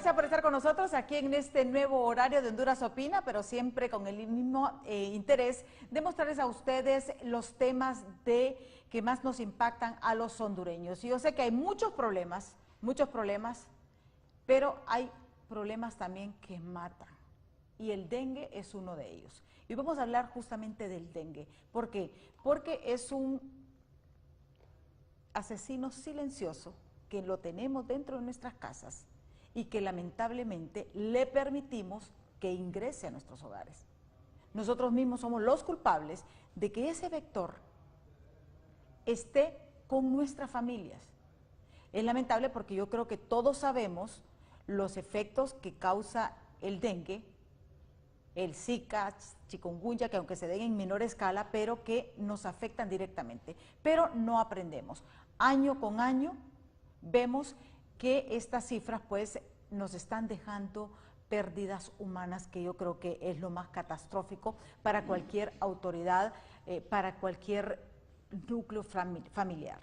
gracias por estar con nosotros aquí en este nuevo horario de Honduras Opina, pero siempre con el mismo interés de mostrarles a ustedes los temas que más nos impactan a los hondureños. Y yo sé que hay muchos problemas, pero hay problemas también que matan. Y el dengue es uno de ellos. Y vamos a hablar justamente del dengue. ¿Por qué? Porque es un asesino silencioso que lo tenemos dentro de nuestras casas y que lamentablemente le permitimos que ingrese a nuestros hogares. Nosotros mismos somos los culpables de que ese vector esté con nuestras familias. Es lamentable porque yo creo que todos sabemos los efectos que causa el dengue, el Zika, chikungunya, que aunque se den en menor escala, pero que nos afectan directamente. Pero no aprendemos. Año con año vemos que estas cifras pues nos están dejando pérdidas humanas, que yo creo que es lo más catastrófico para cualquier autoridad, para cualquier núcleo familiar.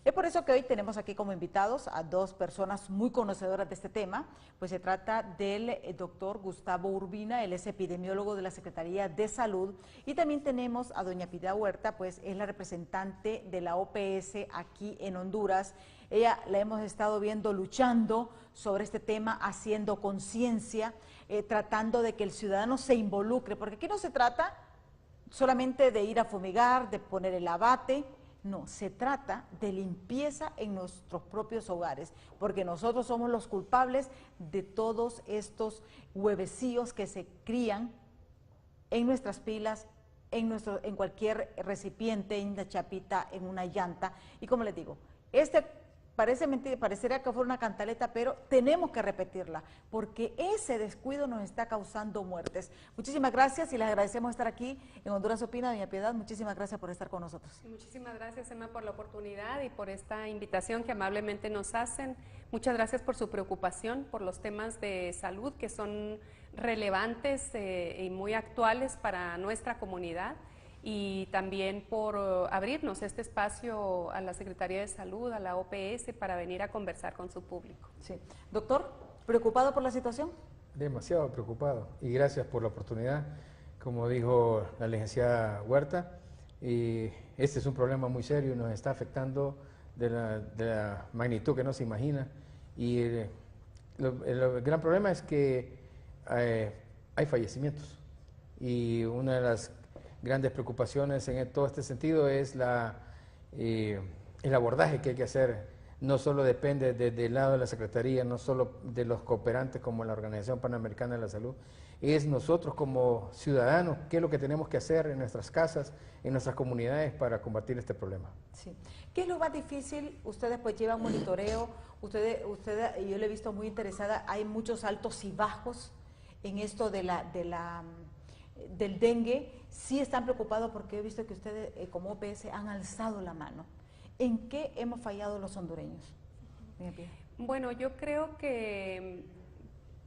Es por eso que hoy tenemos aquí como invitados a dos personas muy conocedoras de este tema, pues se trata del doctor Gustavo Urbina, él es epidemiólogo de la Secretaría de Salud, y también tenemos a doña Piedad Huerta, pues es la representante de la OPS aquí en Honduras. Ella la hemos estado viendo luchando sobre este tema, haciendo conciencia, tratando de que el ciudadano se involucre, porque aquí no se trata solamente de ir a fumigar, de poner el abate. No, se trata de limpieza en nuestros propios hogares, porque nosotros somos los culpables de todos estos huevecillos que se crían en nuestras pilas, en cualquier recipiente, en una chapita, en una llanta. Y como les digo, parece mentira, parecería que fuera una cantaleta, pero tenemos que repetirla, porque ese descuido nos está causando muertes. Muchísimas gracias y les agradecemos estar aquí en Honduras Opina. Doña Piedad, muchísimas gracias por estar con nosotros. Muchísimas gracias, Emma, por la oportunidad y por esta invitación que amablemente nos hacen. Muchas gracias por su preocupación por los temas de salud que son relevantes y muy actuales para nuestra comunidad, y también por abrirnos este espacio a la Secretaría de Salud, a la OPS, para venir a conversar con su público. Sí. Doctor, ¿preocupado por la situación? Demasiado preocupado, y gracias por la oportunidad. Como dijo la licenciada Huerta, este es un problema muy serio, nos está afectando de la magnitud que no se imagina, y el gran problema es que hay fallecimientos, y una de las grandes preocupaciones en todo este sentido es el abordaje que hay que hacer. No solo depende del lado de la Secretaría, no solo de los cooperantes como la Organización Panamericana de la Salud, es nosotros como ciudadanos, qué es lo que tenemos que hacer en nuestras casas, en nuestras comunidades para combatir este problema. Sí. ¿Qué es lo más difícil? Ustedes pues llevan monitoreo, yo le he visto muy interesada, hay muchos altos y bajos en esto del dengue. Sí están preocupados porque he visto que ustedes como OPS han alzado la mano. ¿En qué hemos fallado los hondureños? Bueno, yo creo que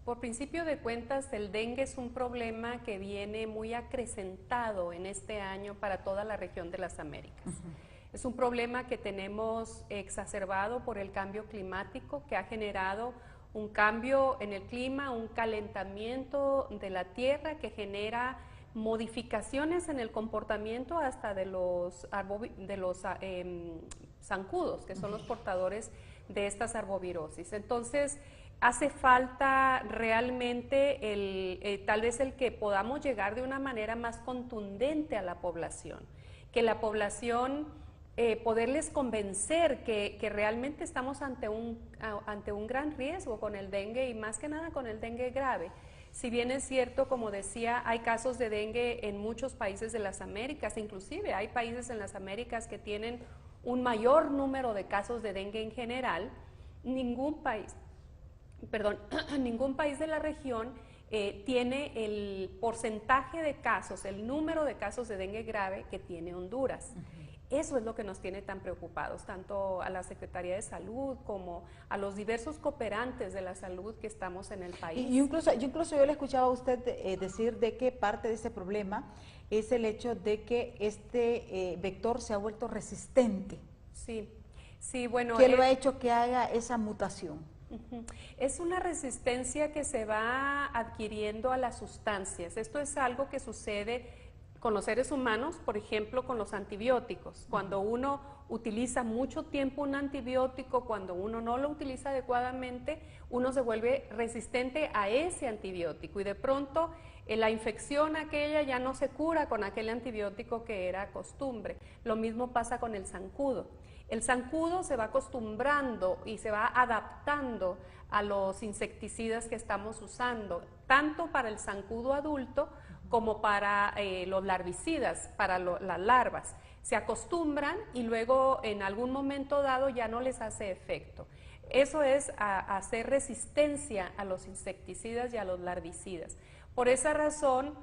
por principio de cuentas el dengue es un problema que viene muy acrecentado en este año para toda la región de las Américas. Es un problema que tenemos exacerbado por el cambio climático, que ha generado un cambio en el clima, un calentamiento de la tierra que genera modificaciones en el comportamiento hasta de los zancudos, que son los portadores de estas arbovirosis. Entonces, hace falta realmente tal vez el que podamos llegar de una manera más contundente a la población, que la población poderles convencer que realmente estamos ante un gran riesgo con el dengue, y más que nada con el dengue grave. Si bien es cierto, como decía, hay casos de dengue en muchos países de las Américas, inclusive hay países en las Américas que tienen un mayor número de casos de dengue en general, ningún país de la región tiene el porcentaje de casos, el número de casos de dengue grave que tiene Honduras. Eso es lo que nos tiene tan preocupados, tanto a la Secretaría de Salud como a los diversos cooperantes de la salud que estamos en el país. Y incluso yo le escuchaba a usted decir de que parte de ese problema es el hecho de que este vector se ha vuelto resistente. Sí, sí, bueno. ¿Qué lo ha hecho que haga esa mutación? Ujú. Es una resistencia que se va adquiriendo a las sustancias. Esto es algo que sucede con los seres humanos, por ejemplo, con los antibióticos. Cuando uno utiliza mucho tiempo un antibiótico, cuando uno no lo utiliza adecuadamente, uno se vuelve resistente a ese antibiótico y de pronto la infección aquella ya no se cura con aquel antibiótico que era costumbre. Lo mismo pasa con el zancudo. El zancudo se va acostumbrando y se va adaptando a los insecticidas que estamos usando, tanto para el zancudo adulto como para los larvicidas, para las larvas. Se acostumbran y luego en algún momento dado ya no les hace efecto. Eso es hacer resistencia a los insecticidas y a los larvicidas. Por esa razón,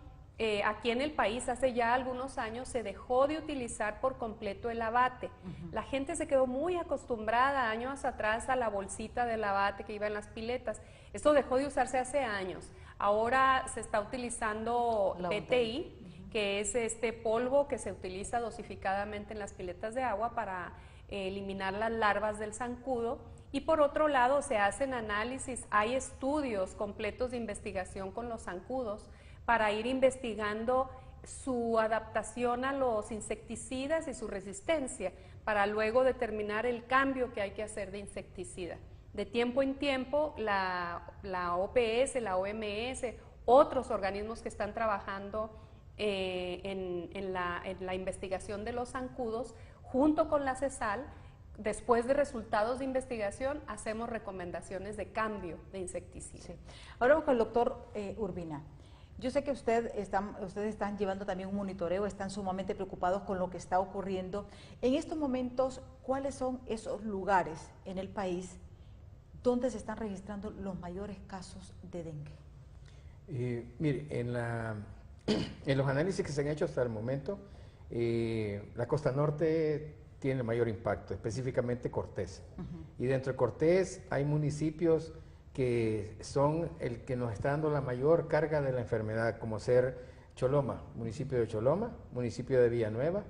aquí en el país hace ya algunos años se dejó de utilizar por completo el abate. La gente se quedó muy acostumbrada años atrás a la bolsita del abate que iba en las piletas. Esto dejó de usarse hace años. Ahora se está utilizando PTI, que es este polvo que se utiliza dosificadamente en las piletas de agua para eliminar las larvas del zancudo. Y por otro lado se hacen análisis, hay estudios completos de investigación con los zancudos para ir investigando su adaptación a los insecticidas y su resistencia, para luego determinar el cambio que hay que hacer de insecticida. De tiempo en tiempo, la OPS, la OMS, otros organismos que están trabajando en la investigación de los zancudos, junto con la CESAL, después de resultados de investigación, hacemos recomendaciones de cambio de insecticida. Sí. Ahora vamos con el doctor Urbina. Yo sé que ustedes están llevando también un monitoreo, están sumamente preocupados con lo que está ocurriendo. En estos momentos, ¿cuáles son esos lugares en el país donde se están registrando los mayores casos de dengue? Mire, en los análisis que se han hecho hasta el momento, la costa norte tiene el mayor impacto, específicamente Cortés. Y dentro de Cortés hay municipios que son el que nos está dando la mayor carga de la enfermedad, como ser Choloma, municipio de Choloma, municipio de Villanueva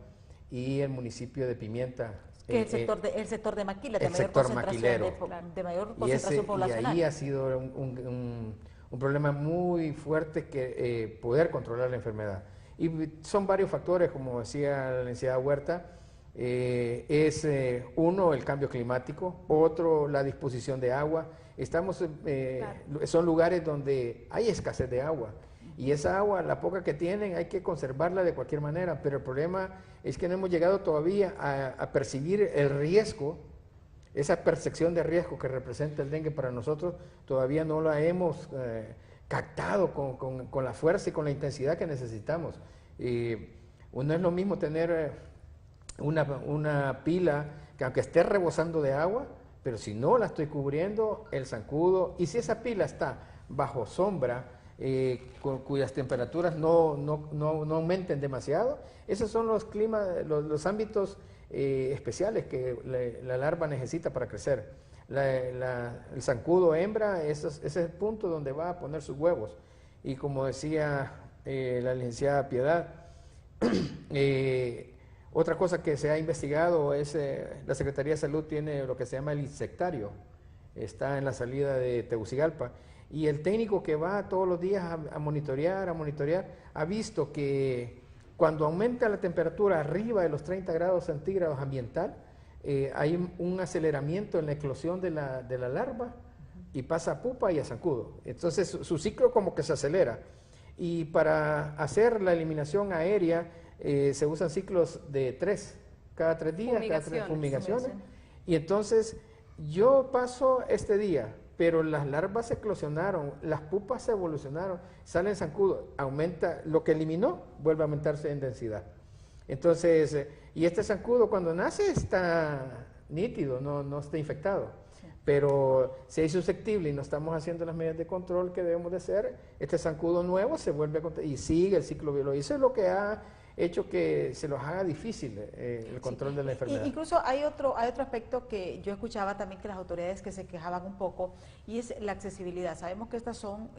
y el municipio de Pimienta. Que es el sector de Maquila, de el mayor sector concentración, maquilero. de mayor concentración poblacional. Y ahí ha sido un problema muy fuerte que poder controlar la enfermedad. Y son varios factores, como decía la licenciada Huerta. Uno, el cambio climático, otro, la disposición de agua. Son lugares donde hay escasez de agua y esa agua, la poca que tienen, hay que conservarla de cualquier manera, pero el problema es que no hemos llegado todavía a percibir el riesgo, esa percepción de riesgo que representa el dengue para nosotros, todavía no la hemos captado con la fuerza y con la intensidad que necesitamos. No es lo mismo tener una pila que aunque esté rebosando de agua, pero si no la estoy cubriendo, el zancudo, y si esa pila está bajo sombra, cuyas temperaturas no aumenten demasiado, esos son los climas, los ámbitos especiales que la larva necesita para crecer. El zancudo hembra, ese es el punto donde va a poner sus huevos. Y como decía la licenciada Piedad, otra cosa que se ha investigado es, la Secretaría de Salud tiene lo que se llama el insectario, está en la salida de Tegucigalpa, y el técnico que va todos los días a monitorear, ha visto que cuando aumenta la temperatura arriba de los 30 grados centígrados ambiental, hay un aceleramiento en la eclosión de la larva y pasa a pupa y a zancudo. Entonces su ciclo como que se acelera. Y para hacer la eliminación aérea, se usan ciclos de 3, cada 3 días, cada 3 fumigaciones. Y entonces yo paso este día, pero las larvas se eclosionaron, las pupas se evolucionaron, salen zancudos, aumenta, lo que eliminó vuelve a aumentarse en densidad. Entonces, y este zancudo cuando nace está nítido, no está infectado. Sí. Pero si es susceptible y no estamos haciendo las medidas de control que debemos de hacer, este zancudo nuevo se vuelve a y sigue el ciclo biológico. Eso es lo que ha hecho que se los haga difícil el control de la enfermedad. Incluso hay otro aspecto que yo escuchaba también, que las autoridades que se quejaban un poco, y es la accesibilidad. Sabemos que estas son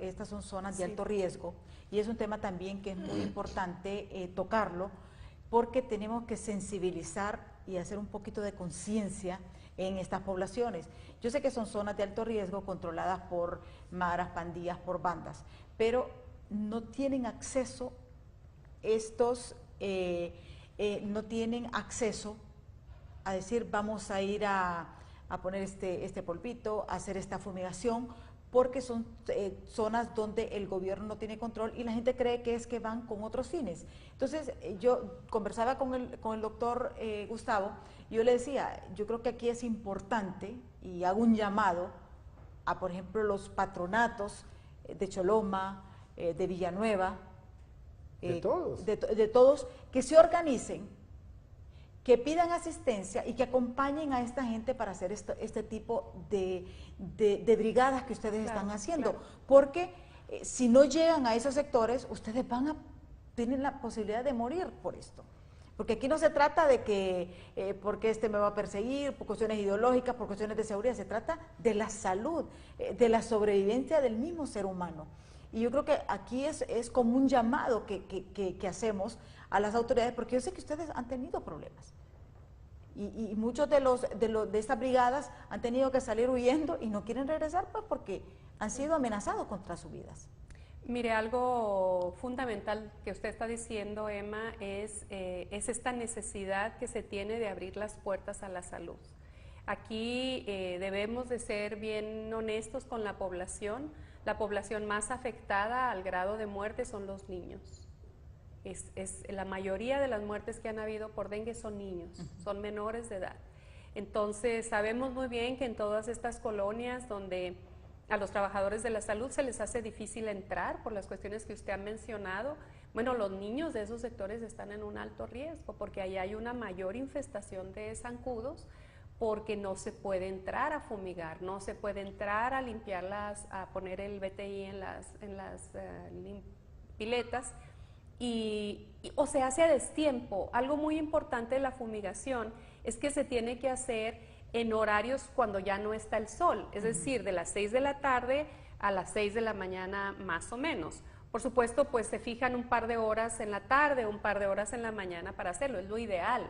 zonas de alto riesgo, y es un tema también que es muy importante tocarlo, porque tenemos que sensibilizar y hacer un poquito de conciencia en estas poblaciones. Yo sé que son zonas de alto riesgo controladas por maras, pandillas, por bandas, pero no tienen acceso no tienen acceso a decir vamos a ir a poner este polvito, a hacer esta fumigación, porque son zonas donde el gobierno no tiene control y la gente cree que es que van con otros fines. Entonces, yo conversaba con el doctor Gustavo, y yo le decía, yo creo que aquí es importante, y hago un llamado a, por ejemplo, los patronatos de Choloma, de Villanueva, de todos, que se organicen, que pidan asistencia y que acompañen a esta gente para hacer este tipo de brigadas que ustedes están haciendo. Claro. Porque si no llegan a esos sectores, ustedes tienen la posibilidad de morir por esto. Porque aquí no se trata de que porque este me va a perseguir, por cuestiones ideológicas, por cuestiones de seguridad, se trata de la salud, de la sobrevivencia del mismo ser humano. Y yo creo que aquí es como un llamado que hacemos a las autoridades, porque yo sé que ustedes han tenido problemas. Y muchos de estas brigadas han tenido que salir huyendo y no quieren regresar, pues porque han sido amenazados contra sus vidas. Mire, algo fundamental que usted está diciendo, Emma, es esta necesidad que se tiene de abrir las puertas a la salud. Aquí debemos de ser bien honestos con la población. La población más afectada al grado de muerte son los niños. La mayoría de las muertes que han habido por dengue son niños, son menores de edad. Entonces, sabemos muy bien que en todas estas colonias donde a los trabajadores de la salud se les hace difícil entrar por las cuestiones que usted ha mencionado, bueno, los niños de esos sectores están en un alto riesgo porque ahí hay una mayor infestación de zancudos, porque no se puede entrar a fumigar, no se puede entrar a limpiarlas, a poner el BTI en las piletas, o se hace a destiempo. Algo muy importante de la fumigación es que se tiene que hacer en horarios cuando ya no está el sol, es decir, de las 6 de la tarde a las 6 de la mañana más o menos. Por supuesto, pues se fijan un par de horas en la tarde, un par de horas en la mañana para hacerlo, es lo ideal.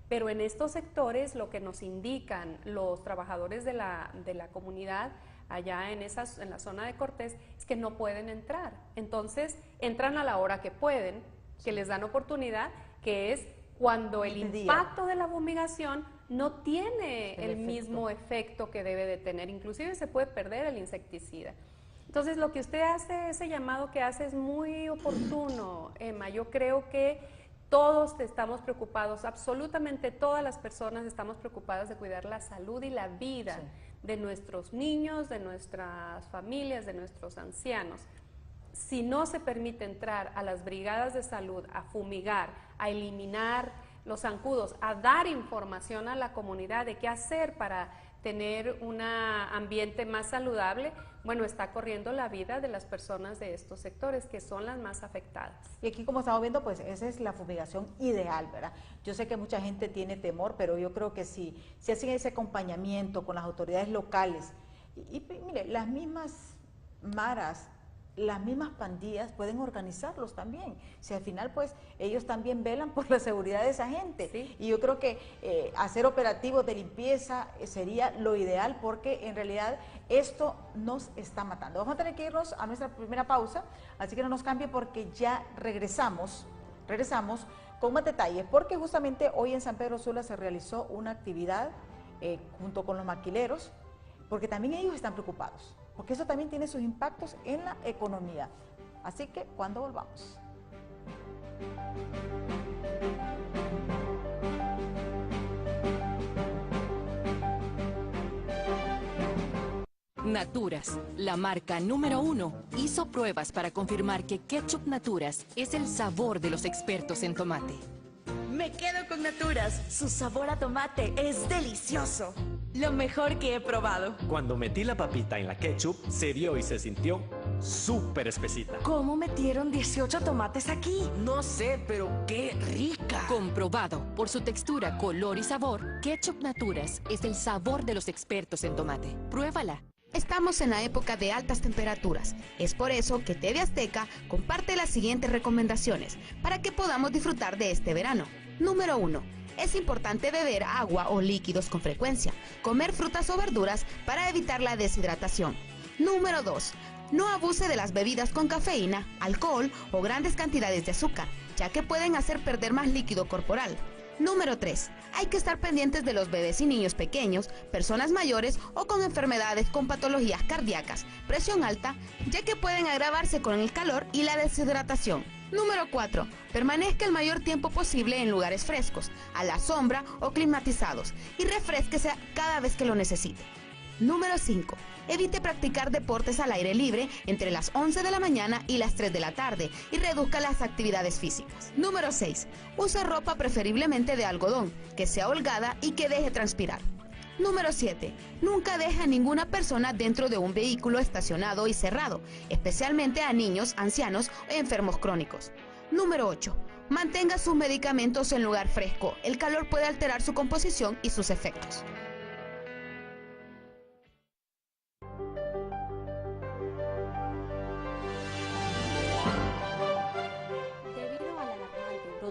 Pero en estos sectores lo que nos indican los trabajadores de la comunidad allá en la zona de Cortés es que no pueden entrar. Entonces entran a la hora que pueden, que les dan oportunidad, que es cuando el impacto de la fumigación no tiene el mismo efecto que debe de tener, inclusive se puede perder el insecticida. Entonces lo que usted hace, ese llamado que hace es muy oportuno, Emma. Yo creo que todos estamos preocupados, absolutamente todas las personas estamos preocupadas de cuidar la salud y la vida de nuestros niños, de nuestras familias, de nuestros ancianos. Si no se permite entrar a las brigadas de salud a fumigar, a eliminar los zancudos, a dar información a la comunidad de qué hacer para tener un ambiente más saludable, bueno, está corriendo la vida de las personas de estos sectores, que son las más afectadas. Y aquí, como estamos viendo, pues esa es la fumigación ideal, ¿verdad? Yo sé que mucha gente tiene temor, pero yo creo que si hacen ese acompañamiento con las autoridades locales, y mire, las mismas maras, las mismas pandillas pueden organizarlos también. Si al final, pues, ellos también velan por la seguridad de esa gente. Sí. Y yo creo que hacer operativos de limpieza sería lo ideal, porque en realidad esto nos está matando. Vamos a tener que irnos a nuestra primera pausa, así que no nos cambie porque ya regresamos con más detalles, porque justamente hoy en San Pedro Sula se realizó una actividad junto con los maquileros, porque también ellos están preocupados, porque eso también tiene sus impactos en la economía. Así que, cuando volvamos. Naturas, la marca número 1, hizo pruebas para confirmar que Ketchup Naturas es el sabor de los expertos en tomate. Me quedo con Naturas, su sabor a tomate es delicioso. Lo mejor que he probado. Cuando metí la papita en la ketchup, se vio y se sintió súper espesita. ¿Cómo metieron 18 tomates aquí? No sé, pero qué rica. Comprobado por su textura, color y sabor, Ketchup Naturas es el sabor de los expertos en tomate. Pruébala. Estamos en la época de altas temperaturas. Es por eso que TV Azteca comparte las siguientes recomendaciones para que podamos disfrutar de este verano. Número 1. Es importante beber agua o líquidos con frecuencia, comer frutas o verduras para evitar la deshidratación. Número 2. No abuse de las bebidas con cafeína, alcohol o grandes cantidades de azúcar, ya que pueden hacer perder más líquido corporal. Número 3. Hay que estar pendientes de los bebés y niños pequeños, personas mayores o con enfermedades con patologías cardíacas, presión alta, ya que pueden agravarse con el calor y la deshidratación. Número 4. Permanezca el mayor tiempo posible en lugares frescos, a la sombra o climatizados y refrésquese cada vez que lo necesite. Número 5. Evite practicar deportes al aire libre entre las 11 de la mañana y las 3 de la tarde y reduzca las actividades físicas. Número 6. Use ropa preferiblemente de algodón, que sea holgada y que deje transpirar. Número 7. Nunca deje a ninguna persona dentro de un vehículo estacionado y cerrado, especialmente a niños, ancianos o enfermos crónicos. Número 8. Mantenga sus medicamentos en lugar fresco. El calor puede alterar su composición y sus efectos.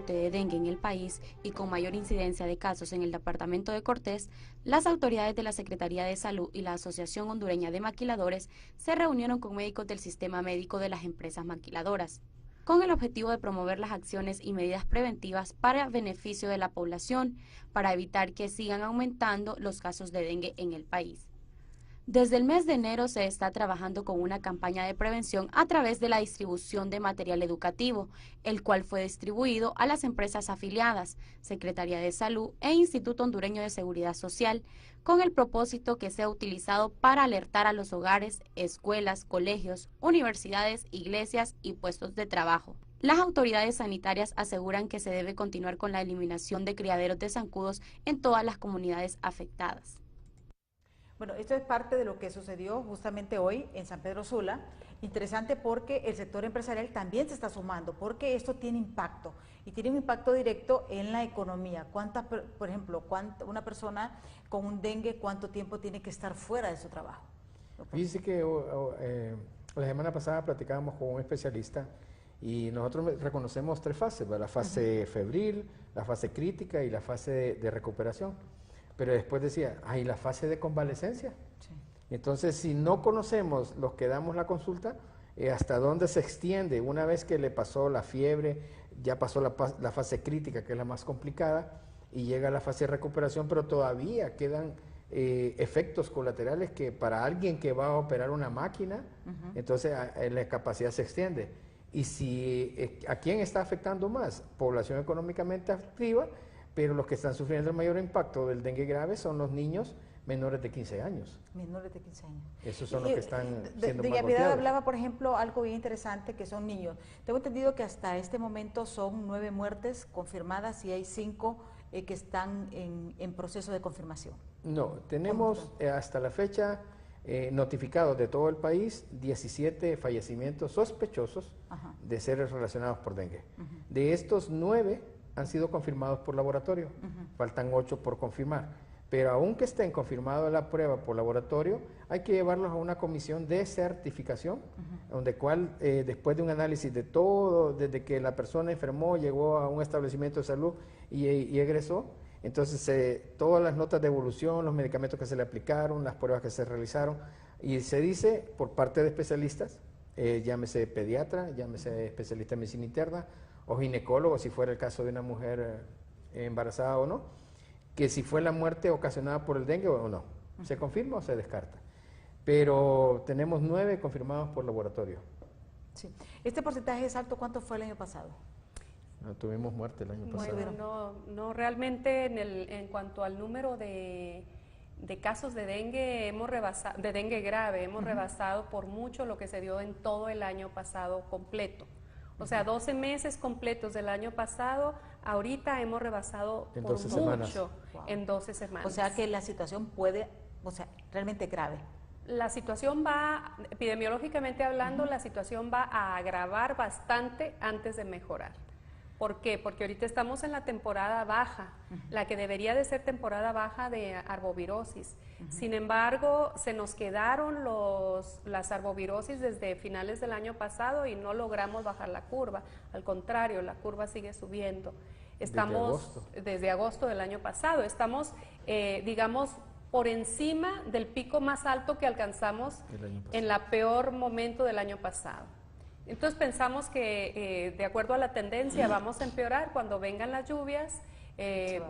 De dengue en el país y con mayor incidencia de casos en el departamento de Cortés, las autoridades de la Secretaría de Salud y la Asociación Hondureña de Maquiladores se reunieron con médicos del sistema médico de las empresas maquiladoras, con el objetivo de promover las acciones y medidas preventivas para beneficio de la población, para evitar que sigan aumentando los casos de dengue en el país. Desde el mes de enero se está trabajando con una campaña de prevención a través de la distribución de material educativo, el cual fue distribuido a las empresas afiliadas, Secretaría de Salud e Instituto Hondureño de Seguridad Social, con el propósito que sea utilizado para alertar a los hogares, escuelas, colegios, universidades, iglesias y puestos de trabajo. Las autoridades sanitarias aseguran que se debe continuar con la eliminación de criaderos de zancudos en todas las comunidades afectadas. Bueno, esto es parte de lo que sucedió justamente hoy en San Pedro Sula. Interesante porque el sector empresarial también se está sumando, porque esto tiene impacto y tiene un impacto directo en la economía. Por ejemplo, una persona con un dengue, ¿cuánto tiempo tiene que estar fuera de su trabajo? Fíjese que la semana pasada platicábamos con un especialista y nosotros reconocemos 3 fases, ¿verdad? La fase febril, la fase crítica y la fase de recuperación. Pero después decía, hay la fase de convalescencia. Sí. Entonces, si no conocemos los que damos la consulta, hasta dónde se extiende, una vez que le pasó la fiebre, ya pasó la fase crítica, que es la más complicada, y llega a la fase de recuperación, pero todavía quedan efectos colaterales que para alguien que va a operar una máquina, entonces la capacidad se extiende. Y si ¿a quién está afectando más? Población económicamente activa, pero los que están sufriendo el mayor impacto del dengue grave son los niños menores de 15 años. Menores de 15 años. Esos son los que están siendo más Doña Piedad golpeados. hablaba, por ejemplo, algo bien interesante, que son niños. Tengo entendido que hasta este momento son 9 muertes confirmadas y hay 5 que están en proceso de confirmación. No, tenemos hasta la fecha notificados de todo el país 17 fallecimientos sospechosos de ser relacionados por dengue. De estos 9 han sido confirmados por laboratorio, faltan 8 por confirmar, pero aunque estén confirmados la prueba por laboratorio, hay que llevarlos a una comisión de certificación, donde después de un análisis de todo, desde que la persona enfermó, llegó a un establecimiento de salud y egresó, entonces todas las notas de evolución, los medicamentos que se le aplicaron, las pruebas que se realizaron, y se dice por parte de especialistas, llámese pediatra, llámese especialista en medicina interna, o ginecólogo, si fuera el caso de una mujer embarazada o no, que si fue la muerte ocasionada por el dengue o no, ¿se confirma o se descarta? Pero tenemos 9 confirmados por laboratorio. Sí. ¿Este porcentaje es alto? ¿Cuánto fue el año pasado? No tuvimos muerte el año pasado. Bueno, no realmente en cuanto al número de casos de dengue de dengue grave, hemos rebasado por mucho lo que se dio en todo el año pasado completo. O sea, 12 meses completos del año pasado, ahorita hemos rebasado en por 12 mucho semanas. En 12 semanas. O sea que la situación realmente grave. La situación epidemiológicamente hablando, la situación va a agravar bastante antes de mejorar. ¿Por qué? Porque ahorita estamos en la temporada baja, la que debería de ser temporada baja de arbovirosis. Sin embargo, se nos quedaron las arbovirosis desde finales del año pasado y no logramos bajar la curva. Al contrario, la curva sigue subiendo. Estamos desde agosto del año pasado. Estamos, digamos, por encima del pico más alto que alcanzamos en la peor momento del año pasado. Entonces pensamos que de acuerdo a la tendencia vamos a empeorar. Cuando vengan las lluvias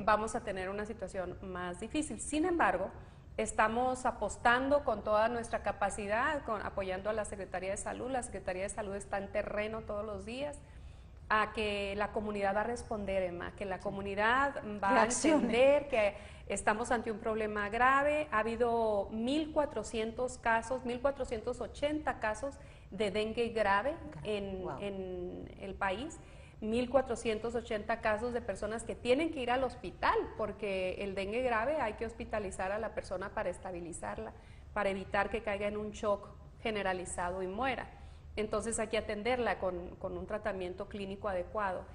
vamos a tener una situación más difícil. Sin embargo, estamos apostando con toda nuestra capacidad, apoyando a la Secretaría de Salud. La Secretaría de Salud está en terreno todos los días, a que la comunidad va a responder, Emma, que la comunidad va a entender que estamos ante un problema grave. Ha habido 1.400 casos, 1.480 casos de dengue grave en el país, 1.480 casos de personas que tienen que ir al hospital, porque el dengue grave hay que hospitalizar a la persona para estabilizarla, para evitar que caiga en un shock generalizado y muera. Entonces hay que atenderla con un tratamiento clínico adecuado.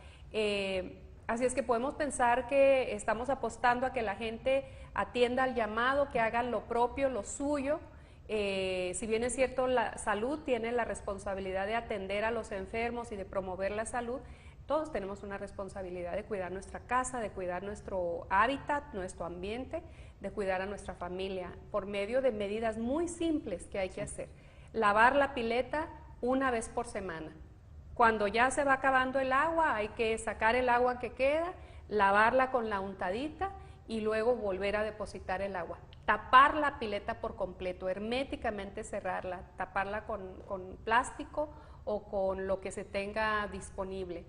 Así es que podemos pensar que estamos apostando a que la gente atienda al llamado, que hagan lo propio, lo suyo. Si bien es cierto, la salud tiene la responsabilidad de atender a los enfermos y de promover la salud, todos tenemos una responsabilidad de cuidar nuestra casa, de cuidar nuestro hábitat, nuestro ambiente, de cuidar a nuestra familia, por medio de medidas muy simples que hay que hacer. Lavar la pileta una vez por semana. Cuando ya se va acabando el agua, hay que sacar el agua que queda, lavarla con la untadita y luego volver a depositar el agua. Tapar la pileta por completo, herméticamente cerrarla, taparla con plástico o con lo que se tenga disponible.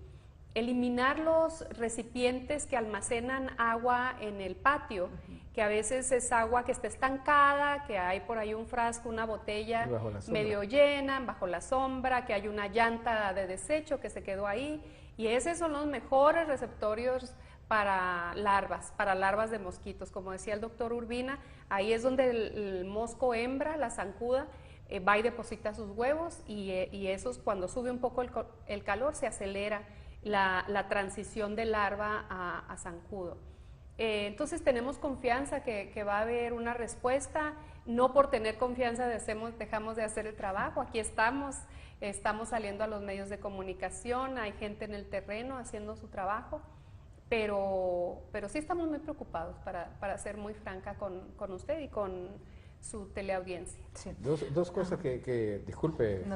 Eliminar los recipientes que almacenan agua en el patio, que a veces es agua que está estancada, que hay por ahí un frasco, una botella medio llena, bajo la sombra, que hay una llanta de desecho que se quedó ahí, y esos son los mejores receptorios para larvas de mosquitos. Como decía el doctor Urbina, ahí es donde el mosco hembra, la zancuda, va y deposita sus huevos, y esos, cuando sube un poco el calor, se acelera la transición de larva a zancudo. Entonces tenemos confianza que va a haber una respuesta. No por tener confianza dejamos de hacer el trabajo. Aquí estamos saliendo a los medios de comunicación, hay gente en el terreno haciendo su trabajo, pero sí estamos muy preocupados, para ser muy franca con usted y con su teleaudiencia. Sí. Dos cosas que disculpe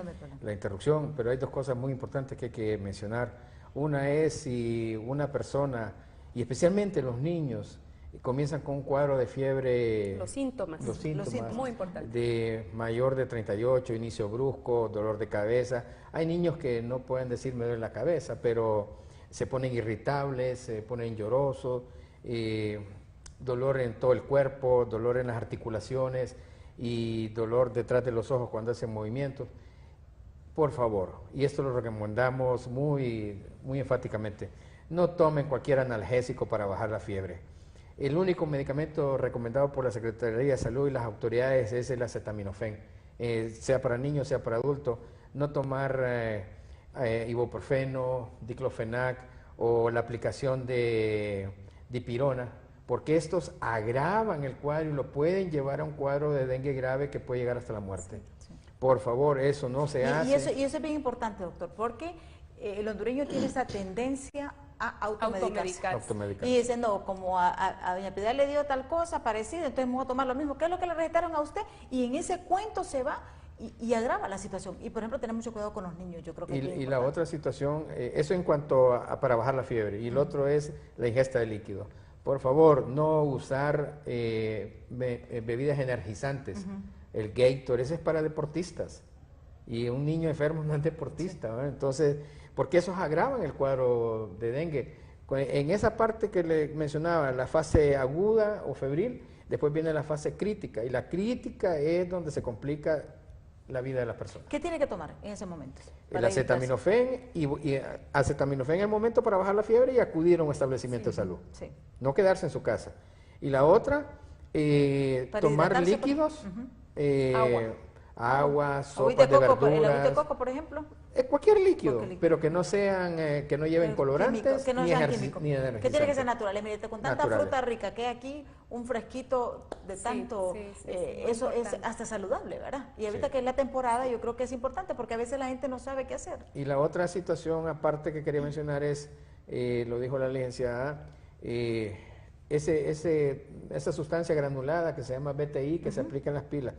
la interrupción, pero hay dos cosas muy importantes que hay que mencionar. Una es si una persona, y especialmente los niños, comienzan con un cuadro de fiebre. Los síntomas muy importantes. De mayor de 38, inicio brusco, dolor de cabeza. Hay niños que no pueden decir me duele la cabeza, pero se ponen irritables, se ponen llorosos, dolor en todo el cuerpo, dolor en las articulaciones y dolor detrás de los ojos cuando hacen movimientos. Por favor, y esto lo recomendamos muy enfáticamente, no tomen cualquier analgésico para bajar la fiebre. El único medicamento recomendado por la Secretaría de Salud y las autoridades es el acetaminofén, sea para niños, sea para adultos. No tomar ibuprofeno, diclofenac o la aplicación de dipirona, porque estos agravan el cuadro y lo pueden llevar a un cuadro de dengue grave que puede llegar hasta la muerte. Por favor, eso no se hace. Y eso es bien importante, doctor, porque el hondureño tiene esa tendencia a automedicarse. Y dice, no, como a doña Piedad le dio tal cosa parecida, entonces vamos a tomar lo mismo. ¿Qué es lo que le recetaron a usted? Y en ese cuento se va y agrava la situación. Y, por ejemplo, tener mucho cuidado con los niños, yo creo que y la otra situación, eso en cuanto a para bajar la fiebre, y el otro es la ingesta de líquido. Por favor, no usar bebidas energizantes. El Gatorade, ese es para deportistas, y un niño enfermo no es deportista, ¿verdad? Entonces, porque esos agravan el cuadro de dengue. En esa parte que le mencionaba, la fase aguda o febril, después viene la fase crítica, y la crítica es donde se complica la vida de las personas. ¿Qué tiene que tomar en ese momento? El acetaminofén y acetaminofén en el momento para bajar la fiebre y acudir a un establecimiento de salud. No quedarse en su casa. Y la otra, tomar líquidos. Agua, sopas de verduras. ¿El agüita de coco, por ejemplo? Cualquier líquido, pero que no sean, que no lleven colorantes, que no sean químicos. ni energizantes. Que tiene que ser naturales. Mire, con tanta fruta rica que hay aquí, un fresquito de tanto, eso es hasta saludable, ¿verdad? Y ahorita que es la temporada, yo creo que es importante, porque a veces la gente no sabe qué hacer. Y la otra situación aparte que quería mencionar es lo dijo la licenciada, esa sustancia granulada que se llama BTI, que se aplica en las pilas.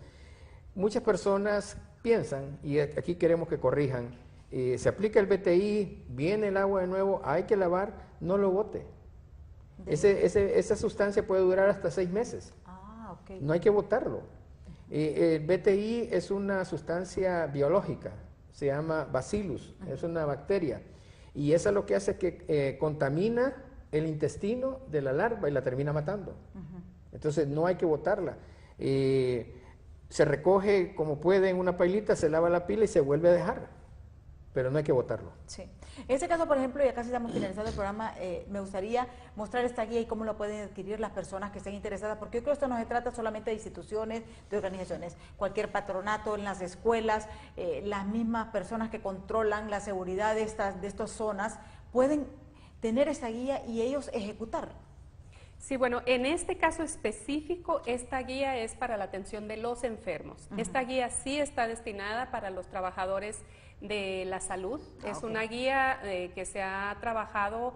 Muchas personas piensan, y aquí queremos que corrijan, se aplica el BTI, viene el agua de nuevo, hay que lavar, no lo bote. Esa sustancia puede durar hasta 6 meses. Okay. No hay que botarlo. El BTI es una sustancia biológica, se llama Bacillus, es una bacteria, y esa lo que hace es que contamina el intestino de la larva y la termina matando. Entonces no hay que botarla. Se recoge como puede en una pailita, se lava la pila y se vuelve a dejar, pero no hay que botarlo. Sí. En este caso, por ejemplo, ya casi estamos finalizando el programa, me gustaría mostrar esta guía y cómo la pueden adquirir las personas que estén interesadas, porque yo creo que esto no se trata solamente de instituciones, de organizaciones, cualquier patronato en las escuelas, las mismas personas que controlan la seguridad de estas zonas, pueden tener esta guía y ellos ejecutar. Sí, bueno, en este caso específico, esta guía es para la atención de los enfermos. Esta guía sí está destinada para los trabajadores de la salud. Es una guía que se ha trabajado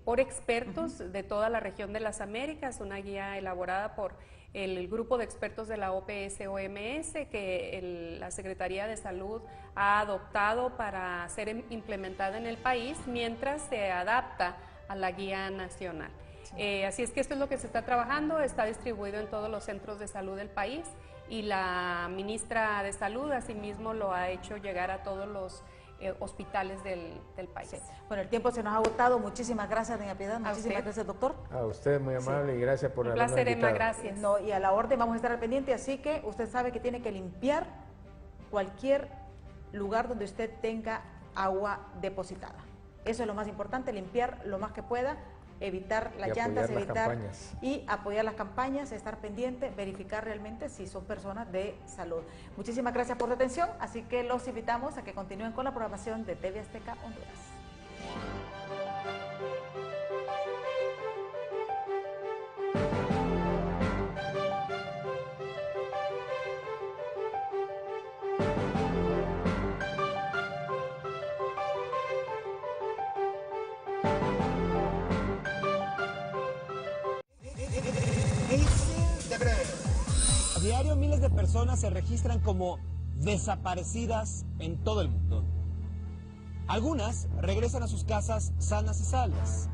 por expertos de toda la región de las Américas, una guía elaborada por el grupo de expertos de la OPS-OMS que la Secretaría de Salud ha adoptado para ser implementada en el país mientras se adapta a la guía nacional. Así es que esto es lo que se está trabajando, está distribuido en todos los centros de salud del país y la ministra de Salud asimismo lo ha hecho llegar a todos los hospitales del país. Sí. Bueno, el tiempo se nos ha agotado. Muchísimas gracias, doña Piedad. Muchísimas gracias, doctor. A usted, muy amable, y gracias por habernos invitado. Un placer, Emma, gracias. No, y a la orden vamos a estar al pendiente, así que usted sabe que tiene que limpiar cualquier lugar donde usted tenga agua depositada. Eso es lo más importante, limpiar lo más que pueda, evitar las llantas, y apoyar las campañas, estar pendiente, verificar realmente si son personas de salud. Muchísimas gracias por su atención, así que los invitamos a que continúen con la programación de TV Azteca Honduras. A diario miles de personas se registran como desaparecidas en todo el mundo. Algunas regresan a sus casas sanas y salvas.